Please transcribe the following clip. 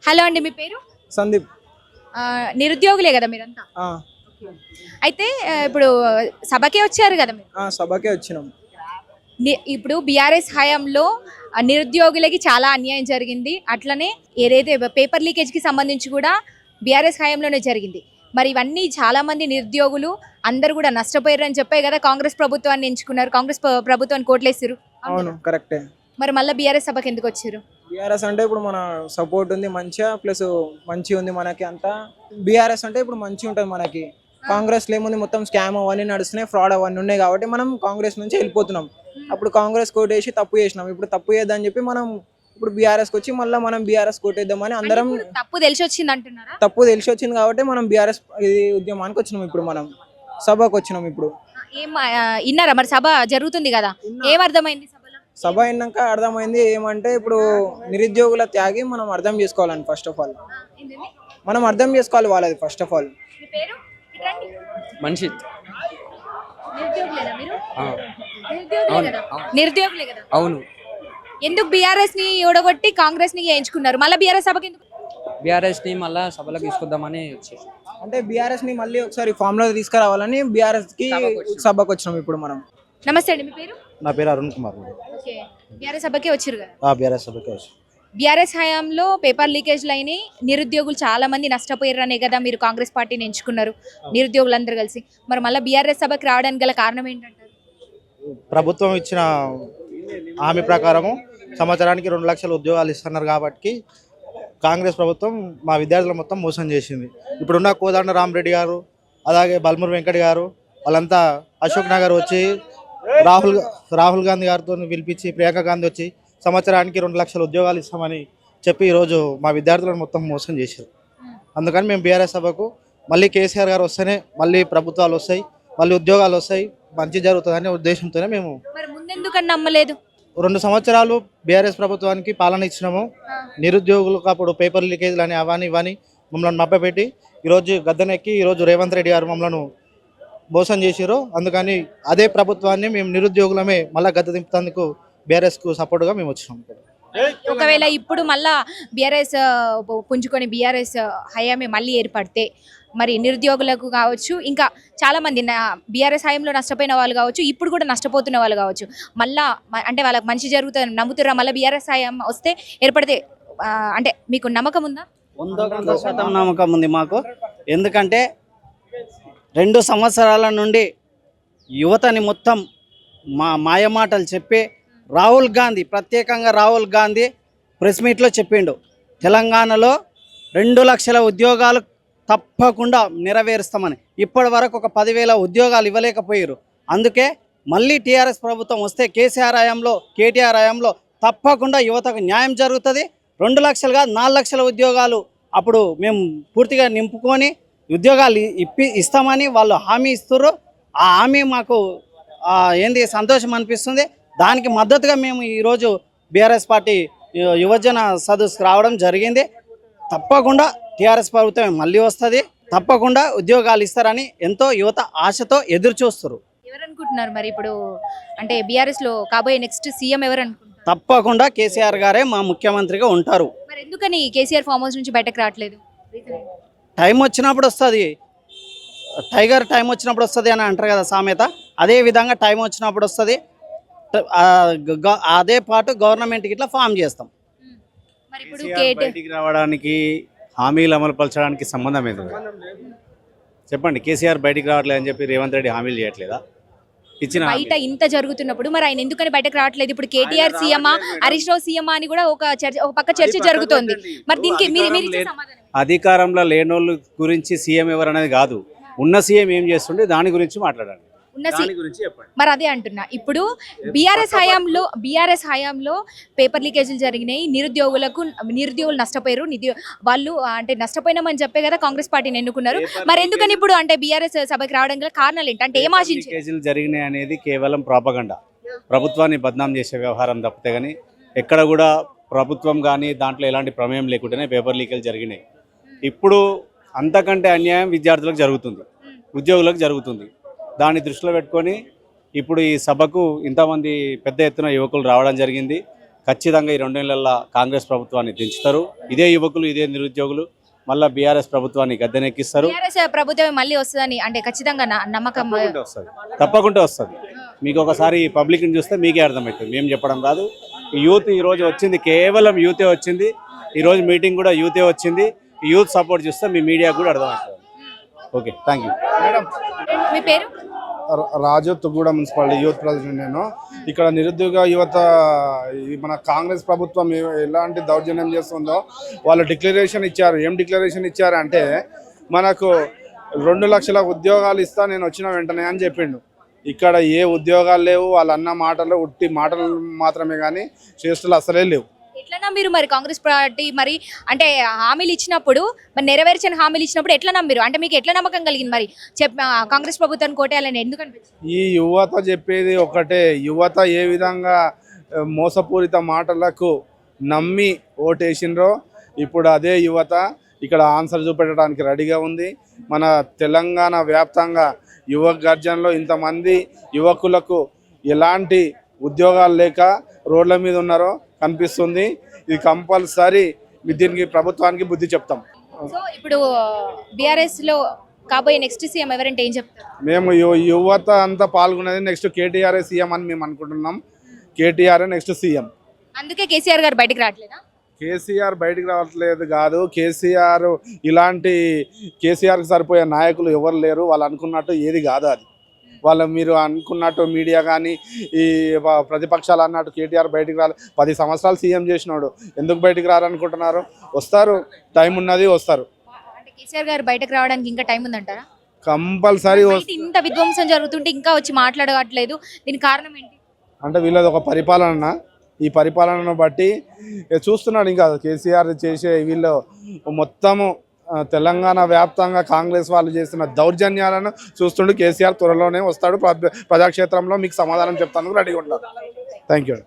Hello అండి, మీ పేరు? సందీప్. నిరుద్యోగులే కదా మీరంతా? అయితే ఇప్పుడు సభకే వచ్చారు కదా మీరు? సభకే వచ్చినాం. ఇప్పుడు బీఆర్ఎస్ హయాంలో నిరుద్యోగులకి చాలా అన్యాయం జరిగింది. అట్లనే ఏదైతే పేపర్ లీకేజ్కి సంబంధించి కూడా బీఆర్ఎస్ హయాంలోనే జరిగింది. మరి ఇవన్నీ చాలా మంది నిరుద్యోగులు అందరు కూడా నష్టపోయారు అని చెప్పే కదా కాంగ్రెస్ ప్రభుత్వాన్ని ఎంచుకున్నారు, కాంగ్రెస్ ప్రభుత్వాన్ని కోట్లేసారు. అవును, కరెక్టే. మరి మళ్ళీ బీఆర్ఎస్ సభకి ఎందుకు వచ్చారు? బీఆర్ఎస్ అంటే ఇప్పుడు మన సపోర్ట్ ఉంది మంచిగా, ప్లస్ మంచిగా ఉంది మనకి అంతా. బీఆర్ఎస్ అంటే ఇప్పుడు మంచిగా ఉంటుంది మనకి. కాంగ్రెస్ లో ఏముంది, మొత్తం స్కామ్ అవన్నీ నడుస్తున్నాయి, ఫ్రాడ్ అవన్నీ ఉన్నాయి కాబట్టి మనం కాంగ్రెస్ నుంచి వెళ్ళిపోతున్నాం. అప్పుడు కాంగ్రెస్ కోటేసి తప్పు చేసినాం, ఇప్పుడు తప్పు చేద్దామని చెప్పి మనం ఇప్పుడు బీఆర్ఎస్కి వచ్చి మళ్ళీ మనం బీఆర్ఎస్ కోటేద్దామని అందరం. తప్పు తెలిసి వచ్చింది అంటున్నారా? తప్పు తెలిసి వచ్చింది కాబట్టి మనం బీఆర్ఎస్ ఉద్యమానికి వచ్చినాం. ఇప్పుడు మనం సభకు వచ్చినాం. ఇప్పుడు ఏం విన్నారా మరి? సభ జరుగుతుంది కదా, ఏమర్థమైంది సభలో? సభ అయినాక అర్థమైంది ఏమంటే, ఇప్పుడు నిరుద్యోగుల త్యాగి మనం అర్థం చేసుకోవాలని. ఫస్ట్ ఆఫ్ ఆల్ మనం అర్థం చేసుకోవాలి వాళ్ళది. ఫస్ట్ ఆఫ్ ఆల్ మనిషి నిరుద్యోగులే కదా? అవును. ఎందుకు బీఆర్ఎస్ ని ఓడగొట్టి కాంగ్రెస్ ని ఎంచుకున్నారు? మళ్ళీ బీఆర్ఎస్ సభకి ఎందుకు? బీఆర్ఎస్ ని మళ్ళా సభలోకి తీసుకొద్దామని వచ్చేసి, అంటే బీఆర్ఎస్ ని మళ్ళీ ఒకసారి ఫామ్ లో తీసుకురావాలని బీఆర్ఎస్ కి సభకు వచ్చినాం ఇప్పుడు మనం. నమస్తే అండి, మీ పేరు? నా పేరు అరుణ్ కుమార్. బీఆర్ఎస్ సభకి వచ్చారు కదా? బీఆర్ఎస్ సభకి వచ్చి. బీఆర్ఎస్ హయాంలో పేపర్ లీకేజ్లు అయినాయి, నిరుద్యోగులు చాలా మంది నష్టపోయారు అనే కదా మీరు కాంగ్రెస్ పార్టీని ఎంచుకున్నారు, నిరుద్యోగులందరూ కలిసి. మరి మళ్ళీ బీఆర్ఎస్ సభకి రావడానికి గల కారణం ఏంటంటారు? ప్రభుత్వం ఇచ్చిన హామీ ప్రకారము సంవత్సరానికి 2 లక్షల ఉద్యోగాలు ఇస్తున్నారు కాబట్టి కాంగ్రెస్ ప్రభుత్వం మా విద్యార్థులు మొత్తం మోసం చేసింది. ఇప్పుడున్న కోదండ రామరెడ్డి గారు, అలాగే బల్మూర్ వెంకట్ గారు, వాళ్ళంతా అశోక్ నగర్ వచ్చి రాహుల్ గాంధీ గారితో పిలిపించి, ప్రియాంక గాంధీ వచ్చి సంవత్సరానికి 2 లక్షల ఉద్యోగాలు ఇస్తామని చెప్పి ఈరోజు మా విద్యార్థులను మొత్తం మోసం చేశారు. అందుకని మేము బీఆర్ఎస్ సభకు మళ్ళీ కేసీఆర్ గారు వస్తేనే మళ్ళీ ప్రభుత్వాలు వస్తాయి, మళ్ళీ ఉద్యోగాలు వస్తాయి, మంచి జరుగుతుందనే ఉద్దేశంతోనే మేము. ముందెందుకని నమ్మలేదు? 2 సంవత్సరాలు బీఆర్ఎస్ ప్రభుత్వానికి పాలన ఇచ్చినాము. నిరుద్యోగులకు అప్పుడు పేపర్ లీకేజ్లు అని అవని ఇవని మమ్మల్ని మభ్యపెట్టి ఈరోజు గద్దెనెక్కి ఈరోజు రేవంత్ రెడ్డి గారు మమ్మల్ని మోసం చేశారు. అందుకని అదే ప్రభుత్వాన్ని మేము నిరుద్యోగులమే మళ్ళీ గద్దె దింపుతందుకు బీఆర్ఎస్కు సపోర్ట్గా మేము వచ్చినాం. ఒకవేళ ఇప్పుడు మళ్ళా బీఆర్ఎస్ పుంజుకొని బీఆర్ఎస్ హయామే మళ్ళీ ఏర్పడితే మరి నిరుద్యోగులకు కావచ్చు, ఇంకా చాలా మంది బీఆర్ఎస్ హయాంలో నష్టపోయిన వాళ్ళు కావచ్చు, ఇప్పుడు కూడా నష్టపోతున్న వాళ్ళు కావచ్చు, మళ్ళా అంటే వాళ్ళకి మంచి జరుగుతుంది నమ్ముతుర్రా? మళ్ళీ బీఆర్ఎస్ హయాం వస్తే ఏర్పడితే అంటే మీకు నమ్మకం ఉందా? 100% నమ్మకం ఉంది మాకు. ఎందుకంటే 2 సంవత్సరాల నుండి యువతని మొత్తం మాయమాటలు చెప్పి రాహుల్ గాంధీ, ప్రత్యేకంగా రాహుల్ గాంధీ ప్రెస్ మీట్లో చెప్పిండు, తెలంగాణలో 2 లక్షల ఉద్యోగాలు తప్పకుండా నెరవేరుస్తామని. ఇప్పటి వరకు ఒక 10,000 ఉద్యోగాలు ఇవ్వలేకపోయారు. అందుకే మళ్ళీ టీఆర్ఎస్ ప్రభుత్వం వస్తే కేసీఆర్ హయాంలో, కేటీఆర్ హయాంలో తప్పకుండా యువతకు న్యాయం జరుగుతుంది. 2 లక్షలు కాదు, 4 లక్షల ఉద్యోగాలు అప్పుడు మేము పూర్తిగా నింపుకొని ఉద్యోగాలు ఇస్తామని వాళ్ళు హామీ ఇస్తున్నారు. ఆ హామీ మాకు సంతోషం అనిపిస్తుంది. దానికి మద్దతుగా మేము ఈరోజు బీఆర్ఎస్ పార్టీ యువజన సదస్సుకు రావడం జరిగింది. తప్పకుండా టీఆర్ఎస్ ప్రభుత్వం మళ్ళీ వస్తుంది, తప్పకుండా ఉద్యోగాలు ఇస్తారని ఎంతో యువత ఆశతో ఎదురు చూస్తారు. ఎవరు అనుకుంటున్నారు మరి ఇప్పుడు, అంటే బీఆర్ఎస్ లో కాబోయే నెక్స్ట్ సీఎం ఎవరు అనుకుంటున్నారు? తప్పకుండా కేసీఆర్ గారే మా ముఖ్యమంత్రిగా ఉంటారు. మరి ఎందుకని కేసీఆర్ ఫామ్ హౌస్ నుంచి బయటకు రావట్లేదు? టైం వచ్చినప్పుడు వస్తుంది, టైగర్ టైం వచ్చినప్పుడు వస్తుంది అని అంటారు కదా సామెత. అదే విధంగా టైం వచ్చినప్పుడు వస్తుంది. అదే పాటు గవర్నమెంట్కి ఇట్లా ఫామ్ చేస్తాం. బయటికి రావడానికి, హామీలు అమలు పరచడానికి సంబంధం ఏంటి చెప్పండి? కేసీఆర్ బయటికి రావట్లేదు అని చెప్పి రేవంత్ రెడ్డి హామీలు చేయట్లేదా? ఇచ్చిన బయట ఇంత జరుగుతున్నప్పుడు మరి ఆయన ఎందుకని బయటకు రావట్లేదు? ఇప్పుడు కేటీఆర్ సీఎమా, హరీష్ రావు సీఎమా అని కూడా ఒక పక్క చర్చ జరుగుతోంది. మరి దీనికి మీరు అధికారంలో లేనోళ్ళ గురించి సీఎం ఎవరు అనేది కాదు, ఉన్న సీఎం ఏం చేస్తుండే దాని గురించి మాట్లాడండి. మరి అదే అంటున్నా, ఇప్పుడు బీఆర్ఎస్ హయాంలో పేపర్ లీకేజీలు జరిగినాయి, నిరుద్యోగులు నష్టపోయారు. వాళ్ళు అంటే నష్టపోయినామని చెప్పే కదా కాంగ్రెస్ పార్టీని ఎన్నుకున్నారు. మరి ఎందుకని ఇప్పుడు అంటే బీఆర్ఎస్ సభకి రావడం గల కారణాలు ఏంటి? అంటే ఏం ఆశించారు? లీకేజీలు జరిగినాయి అనేది కేవలం ప్రాపగండా, ప్రభుత్వాన్ని బద్నాం చేసే వ్యవహారం తప్పితే కానీ ఎక్కడ కూడా ప్రభుత్వం కానీ దాంట్లో ఎలాంటి ప్రమేయం లేకుండానే పేపర్ లీకేజీలు జరిగినాయి. ఇప్పుడు అంతకంటే అన్యాయం విద్యార్థులకు జరుగుతుంది, ఉద్యోగులకు జరుగుతుంది. దాన్ని దృష్టిలో పెట్టుకొని ఇప్పుడు ఈ సభకు ఇంతమంది పెద్ద ఎత్తున యువకులు రావడం జరిగింది. ఖచ్చితంగా ఈ 2 నెలల్లో కాంగ్రెస్ ప్రభుత్వాన్ని దించుతారు. ఇదే యువకులు, ఇదే నిరుద్యోగులు మళ్ళీ బీఆర్ఎస్ ప్రభుత్వాన్ని గద్దెనెక్కిస్తారు. బీఆర్ఎస్ ప్రభుత్వం మళ్ళీ వస్తుందని అంటే ఖచ్చితంగా నమ్మకం తప్పకుండా వస్తుంది. మీకు ఒకసారి పబ్లిక్ని చూస్తే మీకే అర్థమవుతుంది, మేము చెప్పడం కాదు. ఈ యూత్ ఈరోజు వచ్చింది, కేవలం యూతే వచ్చింది. ఈరోజు మీటింగ్ కూడా యూతే వచ్చింది. ఈ యూత్ సపోర్ట్ చూస్తే మీ మీడియా కూడా అర్థమవుతుంది. Okay, thank you. మీ పేరు? Raju Tugguda municipality youth president. నేను ఇక్కడ నిరుద్యోగ యువత మన కాంగ్రెస్ ప్రభుత్వం ఎలాంటి దౌర్జన్యం చేస్తుందో వాళ్ళు డిక్లరేషన్ ఇచ్చారు. ఏం డిక్లరేషన్ ఇచ్చారు అంటే మనకు 2 లక్షల ఉద్యోగాలు ఇస్తా నేను వచ్చిన వెంటనే అని చెప్పిండు. ఇక్కడ ఏ ఉద్యోగాలు లేవు. వాళ్ళు అన్న మాటలు ఉట్టి మాటలు మాత్రమే కానీ చేష్టలు అసలే లేవు. ఎట్లా మీరు మరి కాంగ్రెస్ పార్టీ మరి అంటే హామీలు ఇచ్చినప్పుడు మరి నెరవేర్చిన హామీలు ఇచ్చినప్పుడు ఎట్లా నమ్మిరు? అంటే మీకు ఎట్లా నమ్మకం కలిగింది మరి కాంగ్రెస్ ప్రభుత్వాన్ని కోటేయాలని ఎందుకు అనిపించింది? ఈ యువత చెప్పేది ఒకటే, యువత ఏ విధంగా మోసపూరిత మాటలకు నమ్మి ఓటేసిండ్రో ఇప్పుడు అదే యువత ఇక్కడ ఆన్సర్ చూపెట్టడానికి రెడీగా ఉంది. మన తెలంగాణ వ్యాప్తంగా యువ గర్జనలో ఇంతమంది యువకులకు ఎలాంటి ఉద్యోగాలు లేక రోడ్ల మీద ఉన్నారో కనిపిస్తుంది. ఇది కంపల్సరీ దీనికి ప్రభుత్వానికి బుద్ధి చెప్తాం. సో ఇప్పుడు బీఆర్ఎస్ లో కాబోయే నెక్స్ట్ సీఎం ఎవరంటే ఏం చెప్తారు? మేము యువత అంతా పాల్గొనేది నెక్స్ట్ కేటీఆర్ సీఎం అని మేము అనుకుంటున్నాం. KTR next CM. అందుకే కేసీఆర్ గారు బయటకు రావట్లేదా? కేసీఆర్ బయటికి రావట్లేదు కాదు, కేసీఆర్ ఇలాంటి కేసీఆర్కి సరిపోయే నాయకులు ఎవరు లేరు. వాళ్ళు అనుకున్నట్టు ఏది కాదు అది. వాళ్ళు మీరు అనుకున్నట్టు మీడియా కానీ ఈ ప్రతిపక్షాలు అన్నట్టు కేటీఆర్ బయటికి రాలి 10 సంవత్సరాలు సీఎం చేసినాడు. ఎందుకు బయటికి రారనుకుంటున్నారు? వస్తారు, టైం ఉన్నది, వస్తారు. అంటే కేసీఆర్ గారు బయటకు రావడానికి ఇంకా టైం ఉందంటారా? కంపల్సరీ ఇంత విధ్వంసం జరుగుతుంటే ఇంకా వచ్చి మాట్లాడట్లేదు, దీనికి కారణం ఏంటి? అంటే వీళ్ళది ఒక పరిపాలన. ఈ పరిపాలనను బట్టి చూస్తున్నాడు. ఇంకా కేసీఆర్ చేసే వీళ్ళు మొత్తము తెలంగాణ వ్యాప్తంగా కాంగ్రెస్ వాళ్ళు చేస్తున్న దౌర్జన్యాలను చూస్తుండే కేసీఆర్ త్వరలోనే వస్తాడు. ప్రజాక్షేత్రంలో మీకు సమాధానం చెప్తాను రెడీగా ఉంటారు. Thank you.